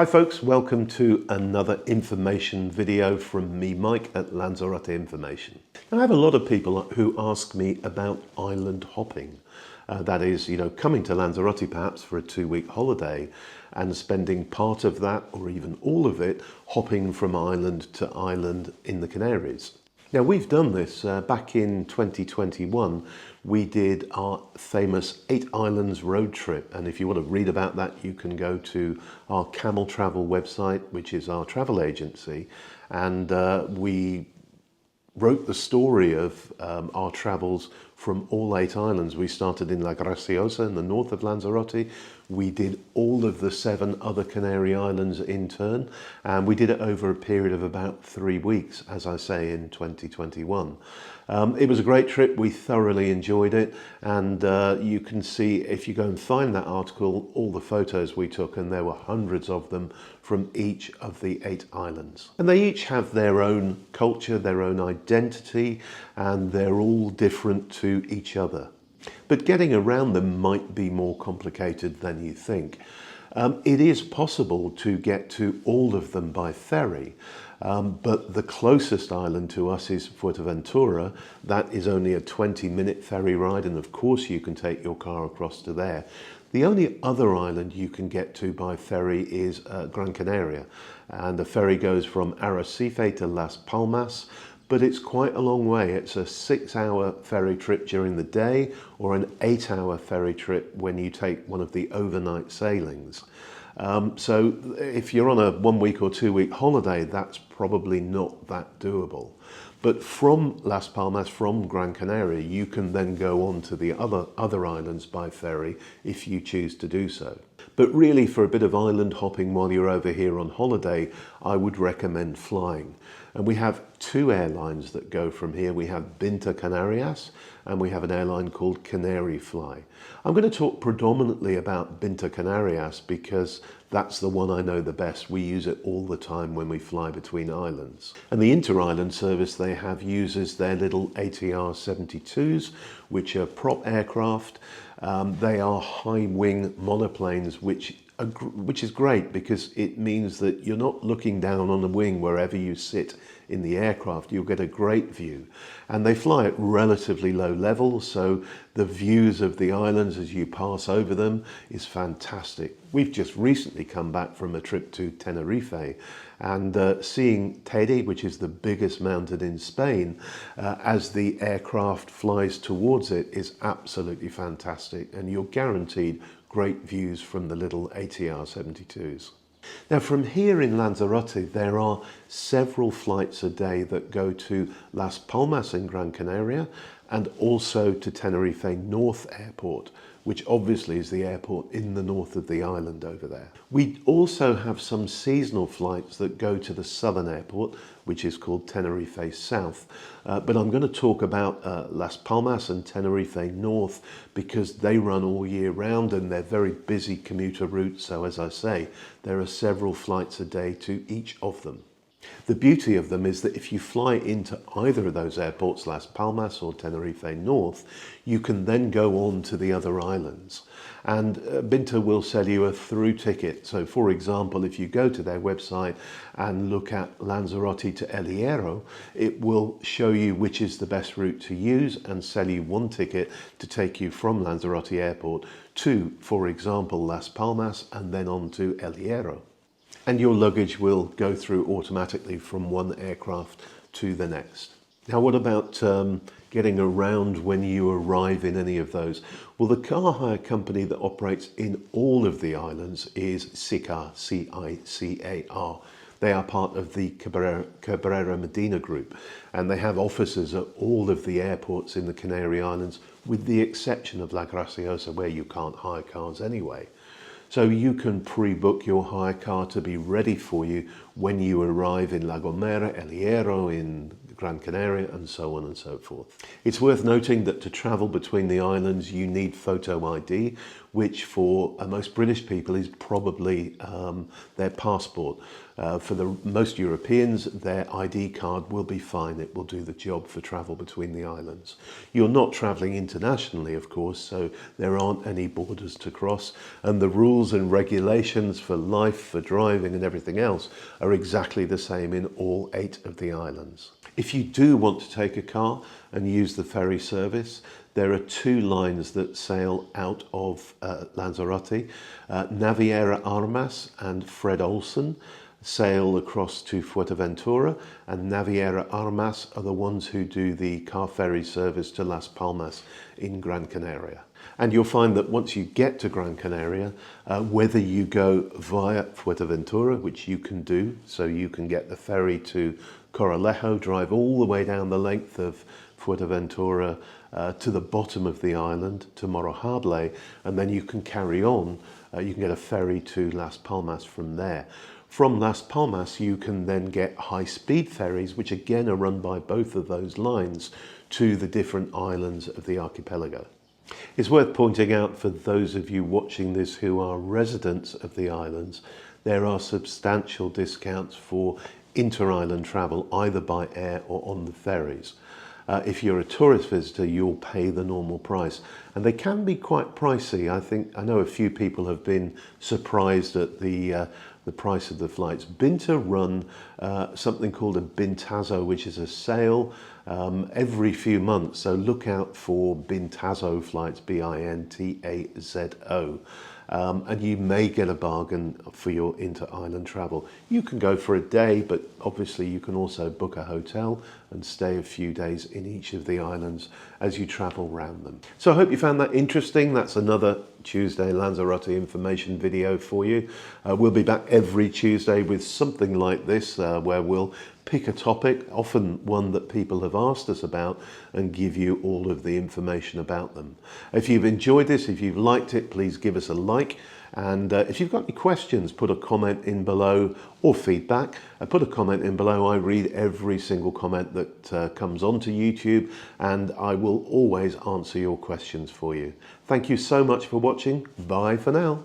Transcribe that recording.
Hi folks, welcome to another information video from me, Mike, at Lanzarote Information. Now, I have a lot of people who ask me about island hopping. That is, coming to Lanzarote perhaps for a 2-week holiday and spending part of that or even all of it hopping from island to island in the Canaries. Now, we've done this back in 2021. We did our famous 8 Islands road trip, and if you want to read about that, you can go to our Camel Travel website, which is our travel agency, and we wrote the story of our travels from all 8 islands. We started in La Graciosa in the north of Lanzarote. We did all of the 7 other Canary Islands in turn, and we did it over a period of about 3 weeks, as I say, in 2021. It was a great trip. We thoroughly enjoyed it, and you can see, if you go and find that article, all the photos we took, and there were hundreds of them from each of the 8 islands. And they each have their own culture, their own identity, and they're all different to each other. But getting around them might be more complicated than you think. It is possible to get to all of them by ferry, but the closest island to us is Fuerteventura. That is only a 20-minute ferry ride, and of course you can take your car across to there. The only other island you can get to by ferry is Gran Canaria, and the ferry goes from Arrecife to Las Palmas, but it's quite a long way. It's a 6-hour ferry trip during the day or an 8-hour ferry trip when you take one of the overnight sailings. So if you're on a 1-week or 2-week holiday, that's probably not that doable. But from Las Palmas, from Gran Canaria, you can then go on to the other islands by ferry if you choose to do so. But really, for a bit of island hopping while you're over here on holiday, I would recommend flying. And we have 2 airlines that go from here. We have Binta Canarias and we have an airline called Canary Fly. I'm going to talk predominantly about Binta Canarias because that's the one I know the best. We use it all the time when we fly between islands. And the inter-island service they have uses their little ATR 72s, which are prop aircraft. They are high-wing monoplanes, which is great because it means that you're not looking down on the wing wherever you sit in the aircraft. You'll get a great view, and they fly at relatively low levels, so the views of the islands as you pass over them is fantastic. We've just recently come back from a trip to Tenerife, and seeing Teddy, which is the biggest mountain in Spain, as the aircraft flies towards it is absolutely fantastic, and you're guaranteed great views from the little ATR 72s. Now, from here in Lanzarote, there are several flights a day that go to Las Palmas in Gran Canaria and also to Tenerife North Airport, which obviously is the airport in the north of the island over there. We also have some seasonal flights that go to the southern airport, which is called Tenerife South. But I'm going to talk about Las Palmas and Tenerife North because they run all year round and they're very busy commuter routes. So as I say, there are several flights a day to each of them. The beauty of them is that if you fly into either of those airports, Las Palmas or Tenerife North, you can then go on to the other islands. And Binta will sell you a through ticket. So for example, if you go to their website and look at Lanzarote to El Hierro, it will show you which is the best route to use and sell you one ticket to take you from Lanzarote Airport to, for example, Las Palmas and then on to El Hierro. And your luggage will go through automatically from one aircraft to the next. Now, what about getting around when you arrive in any of those? Well, the car hire company that operates in all of the islands is Cicar, C-I-C-A-R. They are part of the Cabrera Medina group, and they have offices at all of the airports in the Canary Islands, with the exception of La Graciosa, where you can't hire cars anyway. So you can pre-book your hire car to be ready for you when you arrive in La Gomera, El Hierro, in Gran Canaria, and so on and so forth. It's worth noting that to travel between the islands, you need photo ID, which for most British people is probably their passport. For the most Europeans, their ID card will be fine. It will do the job for travel between the islands. You're not travelling internationally, of course, so there aren't any borders to cross, and the rules and regulations for life, for driving and everything else are exactly the same in all 8 of the islands. If you do want to take a car and use the ferry service, there are 2 lines that sail out of Lanzarote. Naviera Armas and Fred Olsen sail across to Fuerteventura, and Naviera Armas are the ones who do the car ferry service to Las Palmas in Gran Canaria. And you'll find that once you get to Gran Canaria, whether you go via Fuerteventura, which you can do, so you can get the ferry to Coralejo, drive all the way down the length of Fuerteventura to the bottom of the island, to Morojable, and then you can carry on. You can get a ferry to Las Palmas from there. From Las Palmas, you can then get high-speed ferries, which again are run by both of those lines, to the different islands of the archipelago. It's worth pointing out for those of you watching this who are residents of the islands, there are substantial discounts for inter-island travel, either by air or on the ferries. If you're a tourist visitor, you'll pay the normal price, and they can be quite pricey. I know a few people have been surprised at the price of the flights. Binta run something called a Bintazo, which is a sale every few months. So look out for Bintazo flights, Bintazo. And you may get a bargain for your inter-island travel. You can go for a day, but obviously you can also book a hotel and stay a few days in each of the islands as you travel around them. So I hope you found that interesting. That's another Tuesday Lanzarote information video for you. We'll be back every Tuesday with something like this, where we'll pick a topic, often one that people have asked us about, and give you all of the information about them. If you've enjoyed this, if you've liked it, please give us a like. And if you've got any questions, put a comment in below, or feedback, put a comment in below. I read every single comment that comes onto YouTube, and I will always answer your questions for you. Thank you so much for watching. Bye for now.